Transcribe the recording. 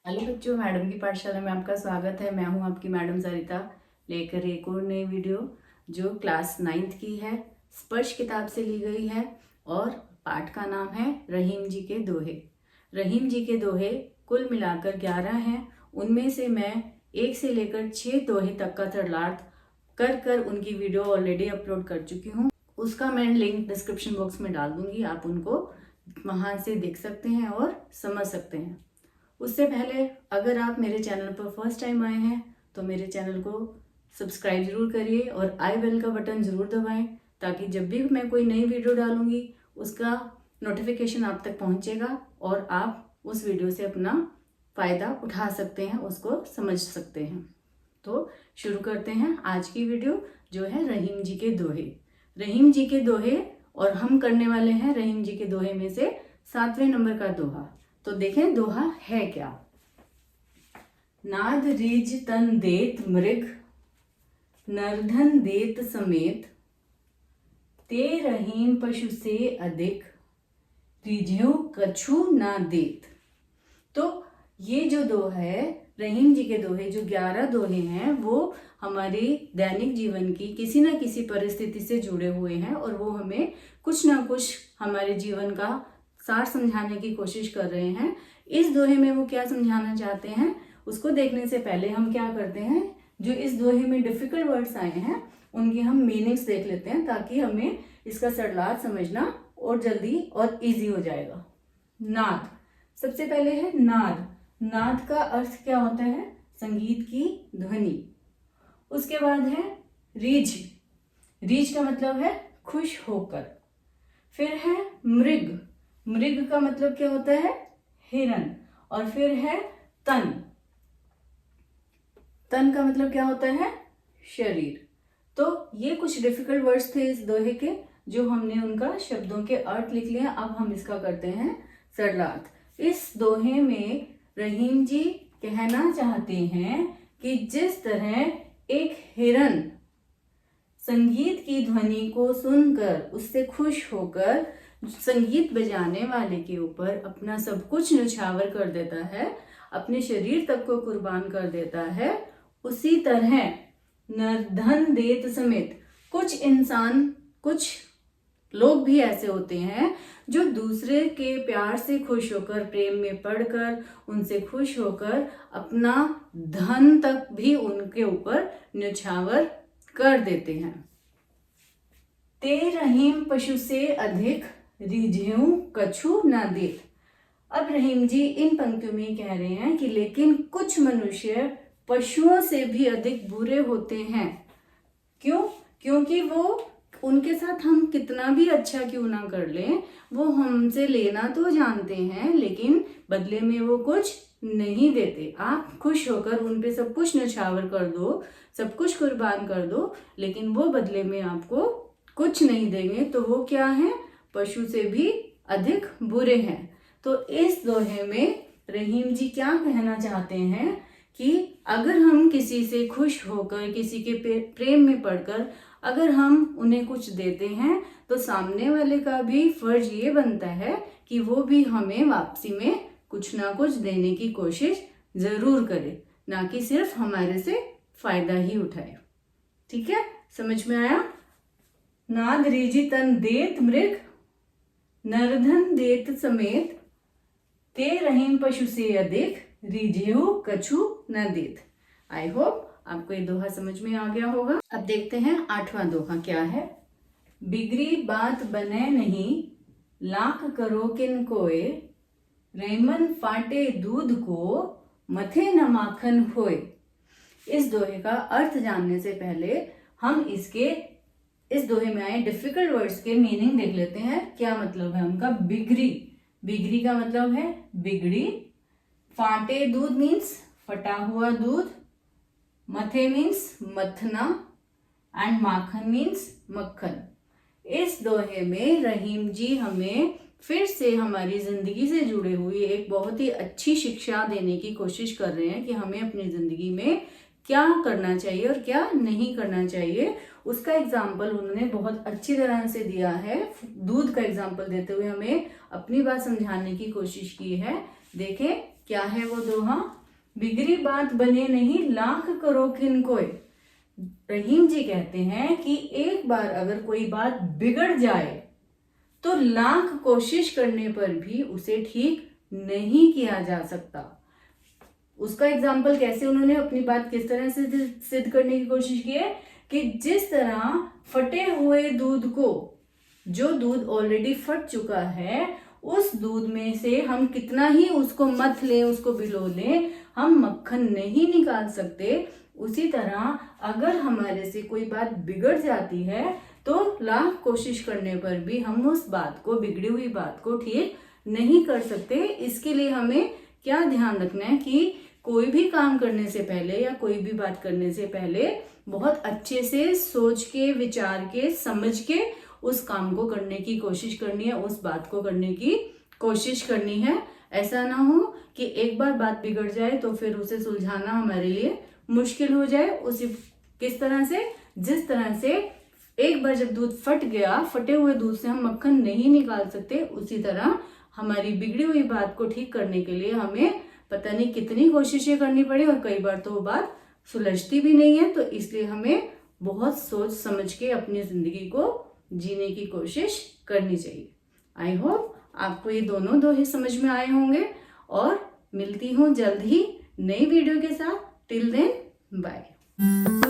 Hello बच्चों, madam की पाठशाला में आपका स्वागत है। मैं हूं आपकी मैडम सरिता, लेकर एक और नई वीडियो जो क्लास 9th की है, स्पर्श किताब से ली गई है और पाठ का नाम है रहीम जी के दोहे। रहीम जी के दोहे कुल मिलाकर 11 हैं। उनमें से मैं 1 से लेकर 6 दोहे तक का थर्लार्थ कर उनकी वीडियो ऑलरेडी अपलोड कर चुकी हूँ। उसका मैं लिंक डिस्क्रिप्शन बॉक्स में डाल दूंगी, आप उनको वहां से देख सकते हैं और समझ सकते हैं। उससे पहले अगर आप मेरे चैनल पर फर्स्ट टाइम आए हैं तो मेरे चैनल को सब्सक्राइब जरूर करिए और आई बेल का बटन जरूर दबाएं, ताकि जब भी मैं कोई नई वीडियो डालूंगी उसका नोटिफिकेशन आप तक पहुंचेगा और आप उस वीडियो से अपना फ़ायदा उठा सकते हैं, उसको समझ सकते हैं। तो शुरू करते हैं आज की वीडियो जो है रहीम जी के दोहे। रहीम जी के दोहे, और हम करने वाले हैं रहीम जी के दोहे में से 7वें नंबर का दोहा। तो देखें दोहा है क्या। नाद रीज तन देत मृग, नरधन देत समेत, ते रहीम पशु से अधिक, रिझ्यू कछु ना देत। तो ये जो दोहा है, रहीम जी के दोहे, जो 11 दोहे हैं, वो हमारी दैनिक जीवन की किसी ना किसी परिस्थिति से जुड़े हुए हैं और वो हमें कुछ ना कुछ हमारे जीवन का सार समझाने की कोशिश कर रहे हैं। इस दोहे में वो क्या समझाना चाहते हैं उसको देखने से पहले हम क्या करते हैं, जो इस दोहे में डिफिकल्ट वर्ड्स आए हैं उनकी हम मीनिंग्स देख लेते हैं, ताकि हमें इसका सरलार समझना और जल्दी और इजी हो जाएगा। नाद, सबसे पहले है नाद। नाद का अर्थ क्या होता है? संगीत की ध्वनि। उसके बाद है रीझ। रीझ का मतलब है खुश होकर। फिर है मृग। मृग का मतलब क्या होता है? हिरन। और फिर है तन। तन का मतलब क्या होता है? शरीर। तो ये कुछ डिफिकल्ट वर्ड्स थे इस दोहे के, जो हमने उनका शब्दों के अर्थ लिख लिया। अब हम इसका करते हैं सरलार्थ। इस दोहे में रहीम जी कहना चाहते हैं कि जिस तरह एक हिरन संगीत की ध्वनि को सुनकर उससे खुश होकर संगीत बजाने वाले के ऊपर अपना सब कुछ न्यौछावर कर देता है, अपने शरीर तक को कुर्बान कर देता है, उसी तरह नरधन देत समेत कुछ इंसान, कुछ लोग भी ऐसे होते हैं जो दूसरे के प्यार से खुश होकर, प्रेम में पड़कर, उनसे खुश होकर अपना धन तक भी उनके ऊपर न्यौछावर कर देते हैं। ते रहीम पशु से अधिक, रिझ्यू कछु ना देत। अब रहीम जी इन पंक्तियों में कह रहे हैं कि लेकिन कुछ मनुष्य पशुओं से भी अधिक बुरे होते हैं। क्यों? क्योंकि वो, उनके साथ हम कितना भी अच्छा क्यों ना कर लें, वो हमसे लेना तो जानते हैं लेकिन बदले में वो कुछ नहीं देते। आप खुश होकर उन पे सब कुछ न्यौछावर कर दो, सब कुछ कुर्बान कर दो, लेकिन वो बदले में आपको कुछ नहीं देंगे। तो वो क्या है? पशु से भी अधिक बुरे हैं। तो इस दोहे में रहीम जी क्या कहना चाहते हैं कि अगर हम किसी से खुश होकर, किसी के प्रेम में पड़कर अगर हम उन्हें कुछ देते हैं तो सामने वाले का भी फर्ज ये बनता है कि वो भी हमें वापसी में कुछ ना कुछ देने की कोशिश जरूर करे, ना कि सिर्फ हमारे से फायदा ही उठाए। ठीक है, समझ में आया? नाद रीझि तन देत मृग, नरधन देत समेत, ते रहीम पशु से अधिक, रिझ्यू कछु न देत। आई होप आपको ये दोहा समझ में आ गया होगा। अब देखते हैं 8वां दोहा क्या है। बिगड़ी बात बने नहीं, लाख करो किन कोय, रेमन फाटे दूध को, मथे न माखन होए। इस दोहे का अर्थ जानने से पहले हम इस दोहे में आए डिफिकल्ट वर्ड्स के मीनिंग देख लेते हैं। क्या मतलब है उनका? बिगड़ी। बिगड़ी का मतलब है बिगड़ी। फाटे दूध मीन्स फटा हुआ दूध। मथे मीन्स मथना एंड माखन मीन्स मक्खन। इस दोहे में रहीम जी हमें फिर से हमारी जिंदगी से जुड़े हुए एक बहुत ही अच्छी शिक्षा देने की कोशिश कर रहे हैं कि हमें अपनी जिंदगी में क्या करना चाहिए और क्या नहीं करना चाहिए। उसका एग्जाम्पल उन्होंने बहुत अच्छी तरह से दिया है। दूध का एग्जाम्पल देते हुए हमें अपनी बात समझाने की कोशिश की है। देखें क्या है वो दोहा? बिगड़ी बात बने नहीं लाख करो किन कोय। रहीम जी कहते हैं कि एक बार अगर कोई बात बिगड़ जाए तो लाख कोशिश करने पर भी उसे ठीक नहीं किया जा सकता। उसका एग्जाम्पल कैसे उन्होंने अपनी बात किस तरह से सिद्ध करने की कोशिश की है कि जिस तरह फटे हुए दूध को, जो दूध ऑलरेडी फट चुका है, उस दूध में से हम कितना ही उसको मथ लें, उसको भिगो लें, हम मक्खन नहीं निकाल सकते। उसी तरह अगर हमारे से कोई बात बिगड़ जाती है तो लाख कोशिश करने पर भी हम उस बात को, बिगड़ी हुई बात को ठीक नहीं कर सकते। इसके लिए हमें क्या ध्यान रखना है कि कोई भी काम करने से पहले या कोई भी बात करने से पहले बहुत अच्छे से सोच के, विचार के, समझ के उस काम को करने की कोशिश करनी है, उस बात को करने की कोशिश करनी है। ऐसा ना हो कि एक बार बात बिगड़ जाए तो फिर उसे सुलझाना हमारे लिए मुश्किल हो जाए। उसी किस तरह से, जिस तरह से एक बार जब दूध फट गया, फटे हुए दूध से हम मक्खन नहीं निकाल सकते, उसी तरह हमारी बिगड़ी हुई बात को ठीक करने के लिए हमें पता नहीं कितनी कोशिशें करनी पड़ी और कई बार तो वो बात सुलझती भी नहीं है। तो इसलिए हमें बहुत सोच समझ के अपनी जिंदगी को जीने की कोशिश करनी चाहिए। आई होप आपको ये दोनों दोहे समझ में आए होंगे और मिलती हूँ जल्द ही नई वीडियो के साथ। Till then bye.